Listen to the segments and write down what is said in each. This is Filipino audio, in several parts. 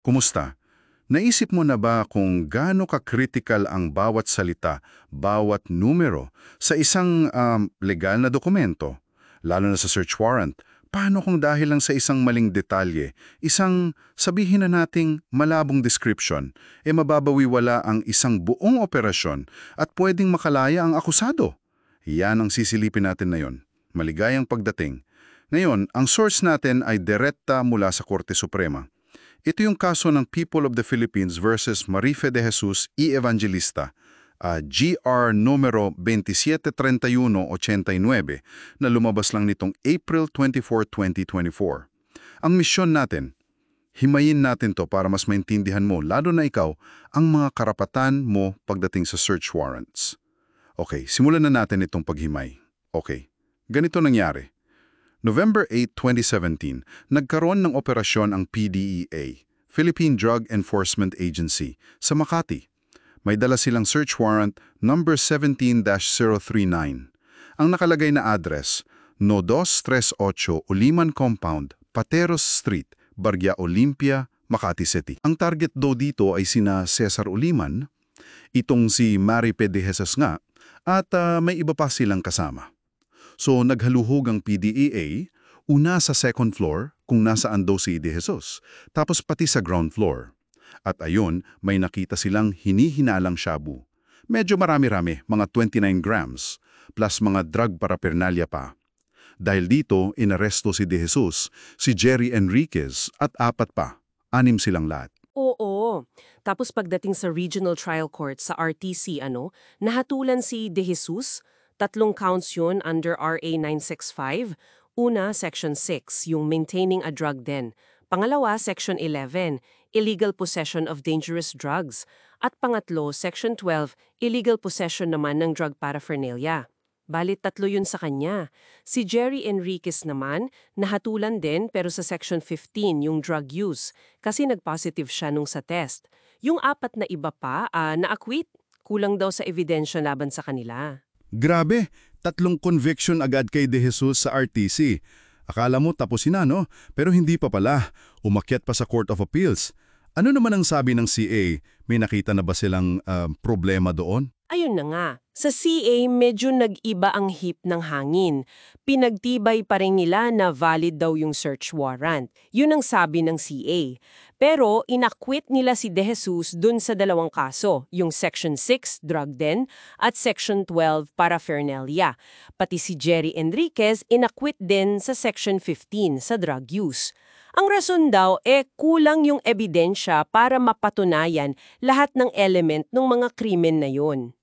Kumusta? Naisip mo na ba kung gaano ka-critical ang bawat salita, bawat numero sa isang legal na dokumento? Lalo na sa search warrant. Paano kung dahil lang sa isang maling detalye, isang sabihin na nating malabong description, mababawiwala ang isang buong operasyon at pwedeng makalaya ang akusado? Yan ang sisilipin natin ngayon. Maligayang pagdating. Ngayon, ang source natin ay direkta mula sa Korte Suprema. Ito yung kaso ng People of the Philippines versus Marife de Jesus y Evangelista, GR numero 273189 na lumabas lang nitong April 24, 2024. Ang misyon natin, himayin natin to para mas maintindihan mo, lalo na ikaw, ang mga karapatan mo pagdating sa search warrants. Okay, simulan na natin itong paghimay. Okay, ganito nangyari. November 8, 2017, nagkaroon ng operasyon ang PDEA, Philippine Drug Enforcement Agency, sa Makati. May dala silang search warrant number 17-039. Ang nakalagay na address, No. 238 Uliman Compound, Pateros Street, Bargia Olympia, Makati City. Ang target daw dito ay sina Cesar Uliman, itong si Marife de Jesus nga, at may iba pa silang kasama. So naghaluhog ang PDEA, una sa second floor kung nasaan daw si De Jesus, tapos pati sa ground floor. At ayun, may nakita silang hinihinalang shabu. Medyo marami-rami, mga 29 grams, plus mga drug paraphernalia pa. Dahil dito, inaresto si De Jesus, si Jerry Enriquez at 4 pa. 6 silang lahat. Oo. Tapos pagdating sa Regional Trial Court sa RTC, nahatulan si De Jesus, 3 counts yun under RA 965. Una, Section 6, yung maintaining a drug den. Pangalawa, Section 11, illegal possession of dangerous drugs. At pangatlo, Section 12, illegal possession naman ng drug paraphernalia. Balit 3 yun sa kanya. Si Jerry Enriquez naman, nahatulan din pero sa Section 15 yung drug use kasi nag-positive siya nung sa test. Yung 4 na iba pa, na-acquit. Kulang daw sa ebidensya laban sa kanila. Grabe, 3 conviction agad kay De Jesus sa RTC. Akala mo tapusin na, no? Pero hindi pa pala. Umakyat pa sa Court of Appeals. Ano naman ang sabi ng CA? May nakita na ba silang problema doon? Ayun na nga, sa CA medyo nag-iba ang hip ng hangin. Pinagtibay pa rin nila na valid daw yung search warrant. Yun ang sabi ng CA. Pero inakwit nila si De Jesus dun sa 2 kaso, yung Section 6, drug den, at Section 12, paraphernalia. Pati si Jerry Enriquez inakwit din sa Section 15 sa drug use. Ang rason daw kulang yung ebidensya para mapatunayan lahat ng element ng mga krimen na yun.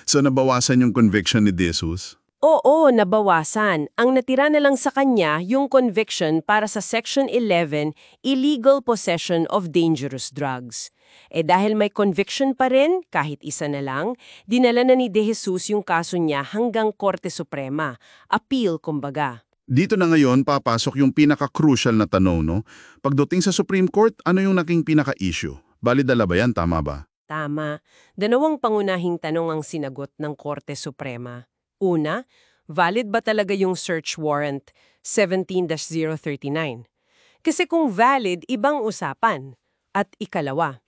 So nabawasan yung conviction ni De Jesus? Oo, nabawasan. Ang natira na lang sa kanya yung conviction para sa Section 11, illegal possession of dangerous drugs. Dahil may conviction pa rin, kahit isa na lang, dinala na ni De Jesus yung kaso niya hanggang Korte Suprema. Appeal, kumbaga. Dito na ngayon papasok yung pinaka-crucial na tanong, no? Pagdating sa Supreme Court, ano yung naging pinaka-issue? Balidala ba yan? Tama ba? Tama. 2 pangunahing tanong ang sinagot ng Korte Suprema. Una, valid ba talaga yung search warrant 17-039? Kasi kung valid, ibang usapan. At ikalawa,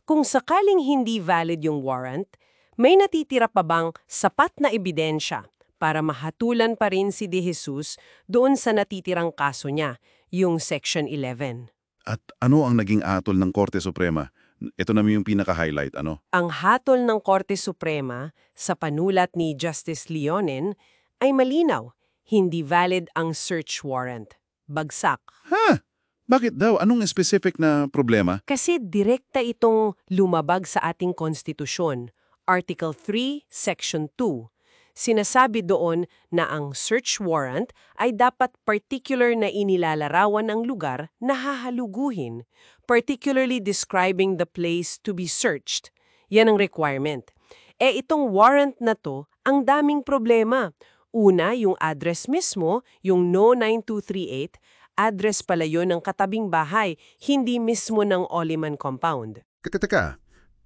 kung sakaling hindi valid yung warrant, may natitira pa bang sapat na ebidensya para mahatulan pa rin si De Jesus doon sa natitirang kaso niya, yung Section 11? At ano ang naging atol ng Korte Suprema? Ito naman yung pinaka-highlight, ano? Ang hatol ng Korte Suprema sa panulat ni Justice Leonen ay malinaw, hindi valid ang search warrant. Bagsak. Bakit daw? Anong specific na problema? Kasi direkta itong lumabag sa ating konstitusyon, Article 3, Section 2. Sinasabi doon na ang search warrant ay dapat particular na inilalarawan ng lugar na hahaluguhin, particularly describing the place to be searched. Yan ang requirement. Itong warrant na to, ang daming problema. Una, yung address mismo, yung No. 9238, address pala yun ng katabing bahay, hindi mismo ng Oliman Compound. Teka,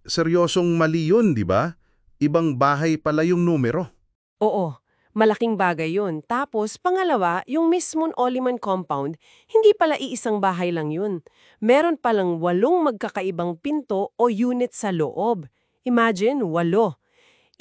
seryosong mali yun, di ba? Ibang bahay pala yung numero. Oo, Malaking bagay yun. Tapos, pangalawa, yung mismong Oliman compound, hindi pala iisang bahay lang yun. Meron palang 8 magkakaibang pinto o unit sa loob. Imagine, 8.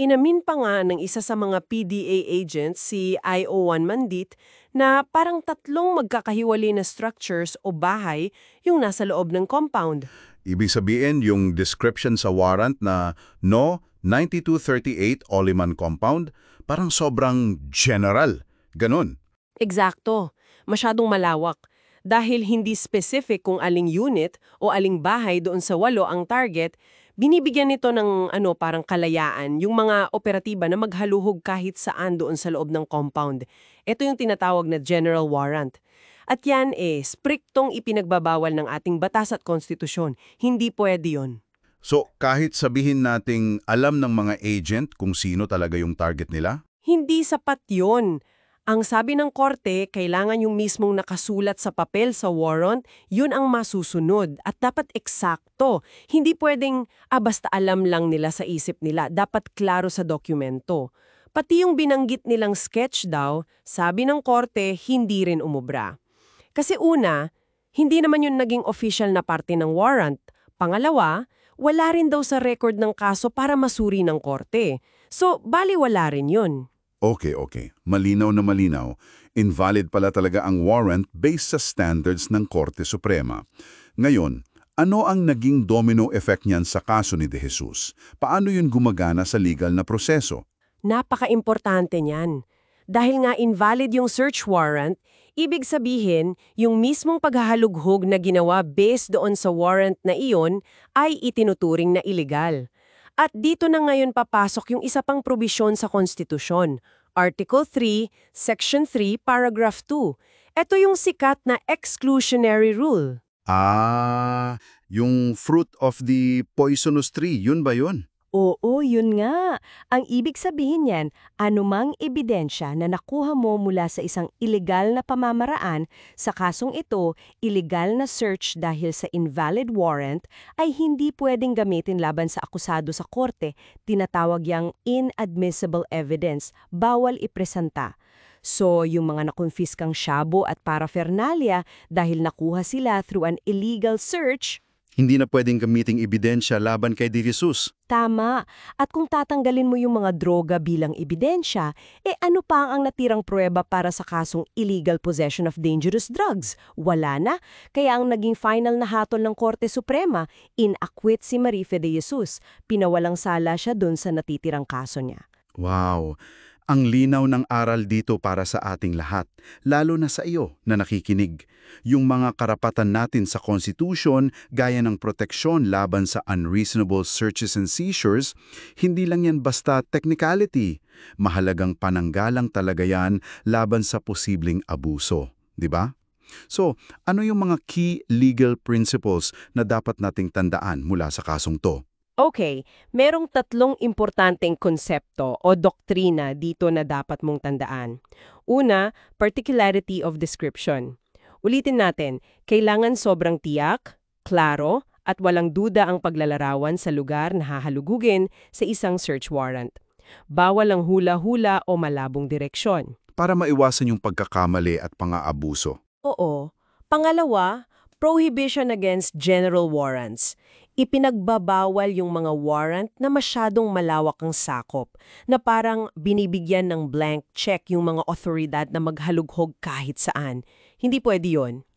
Inamin pa nga ng isa sa mga PDA agents, si IO1 Mandit, na parang 3 magkakahiwalay na structures o bahay yung nasa loob ng compound. Ibig sabihin, yung description sa warrant na No. 9238 Oliman Compound, parang sobrang general. Ganon. Eksakto. Masyadong malawak. Dahil hindi specific kung aling unit o aling bahay doon sa 8 ang target, binibigyan nito ng parang kalayaan yung mga operatiba na maghaluhog kahit saan doon sa loob ng compound. Ito yung tinatawag na general warrant. At yan striktong ipinagbabawal ng ating batas at konstitusyon. Hindi pwede yon. So, kahit sabihin nating alam ng mga agent kung sino talaga yung target nila? Hindi sapat yon. Ang sabi ng korte, kailangan yung mismong nakasulat sa papel sa warrant, yun ang masusunod at dapat eksakto. Hindi pwedeng basta alam lang nila sa isip nila, dapat klaro sa dokumento. Pati yung binanggit nilang sketch daw, sabi ng korte, hindi rin umubra. Kasi una, hindi naman yun naging official na parte ng warrant. Pangalawa, wala rin daw sa record ng kaso para masuri ng korte. So, baliwala rin yun. Okay. Malinaw na malinaw. Invalid pala talaga ang warrant based sa standards ng Korte Suprema. Ngayon, ano ang naging domino effect niyan sa kaso ni De Jesus? Paano yun gumagana sa legal na proseso? Napaka-importante niyan. Dahil nga invalid yung search warrant, ibig sabihin, yung mismong paghahalughog na ginawa based doon sa warrant na iyon ay itinuturing na illegal. At dito na ngayon papasok yung isa pang probisyon sa konstitusyon, Article 3, Section 3, Paragraph 2. Ito yung sikat na exclusionary rule. Yung fruit of the poisonous tree, yun ba yun? Oo, yun nga. Ang ibig sabihin niyan, anumang ebidensya na nakuha mo mula sa isang illegal na pamamaraan, sa kasong ito, illegal na search dahil sa invalid warrant, ay hindi pwedeng gamitin laban sa akusado sa korte, tinatawag yang inadmissible evidence, bawal ipresenta. So, yung mga nakonfiskang shabu at paraphernalia dahil nakuha sila through an illegal search, Hindi na pwedeng gamiting ebidensya laban kay De Jesus. tama. At kung tatanggalin mo yung mga droga bilang ebidensya, ano pa ang natirang pruweba para sa kasong illegal possession of dangerous drugs? Wala na. Kaya ang naging final na hatol ng Korte Suprema, in-acquit si Marife de Jesus. Pinawalang sala siya dun sa natitirang kaso niya. Wow! Ang linaw ng aral dito para sa ating lahat, lalo na sa iyo na nakikinig. Yung mga karapatan natin sa Constitution, gaya ng proteksyon laban sa unreasonable searches and seizures, hindi lang yan basta technicality. Mahalagang pananggalang talaga yan laban sa posibleng abuso. Di ba? So, ano yung mga key legal principles na dapat nating tandaan mula sa kasong to? Okay, merong 3 importanteng konsepto o doktrina dito na dapat mong tandaan. Una, particularity of description. Ulitin natin, kailangan sobrang tiyak, klaro, at walang duda ang paglalarawan sa lugar na hahalugugin sa isang search warrant. Bawal ang hula-hula o malabong direksyon. Para maiwasan yung pagkakamali at pang-aabuso. Oo. Pangalawa, prohibition against general warrants. Ipinagbabawal yung mga warrant na masyadong malawak ang sakop, na parang binibigyan ng blank check yung mga otoridad na maghalughog kahit saan. Hindi pwede yun.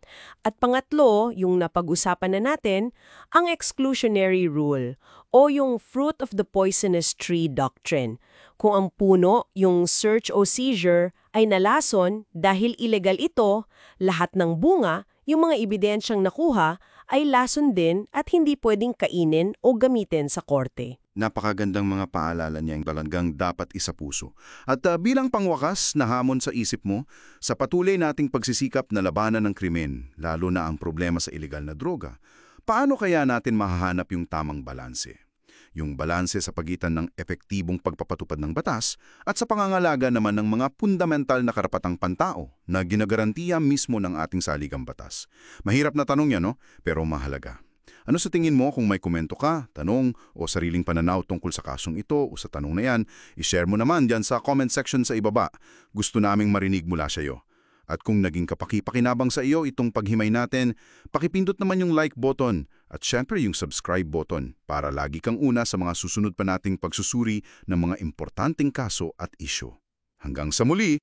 At pangatlo, yung napag-usapan na natin, ang exclusionary rule o yung fruit of the poisonous tree doctrine. Kung ang puno, yung search o seizure, ay nalason dahil illegal ito, lahat ng bunga, yung mga ebidensyang nakuha, ay lason din at hindi pwedeng kainin o gamitin sa korte. Napakagandang mga paalala niya yung talagang dapat isapuso. At bilang pangwakas na hamon sa isip mo, sa patuloy nating pagsisikap na labanan ng krimen, lalo na ang problema sa ilegal na droga, paano kaya natin mahahanap yung tamang balanse? Yung balanse sa pagitan ng epektibong pagpapatupad ng batas at sa pangangalaga naman ng mga fundamental na karapatang pantao na ginagarantiya mismo ng ating saligang batas. Mahirap na tanong yan, no? Pero mahalaga. Ano sa tingin mo kung may komento ka, tanong o sariling pananaw tungkol sa kasong ito o sa tanong na yan, ishare mo naman dyan sa comment section sa ibaba. Gusto naming marinig mula sa iyo. At kung naging kapaki-pakinabang sa iyo itong paghimay natin, pakipindot naman yung like button at syempre yung subscribe button para lagi kang una sa mga susunod pa nating pagsusuri ng mga importanteng kaso at isyu. Hanggang sa muli!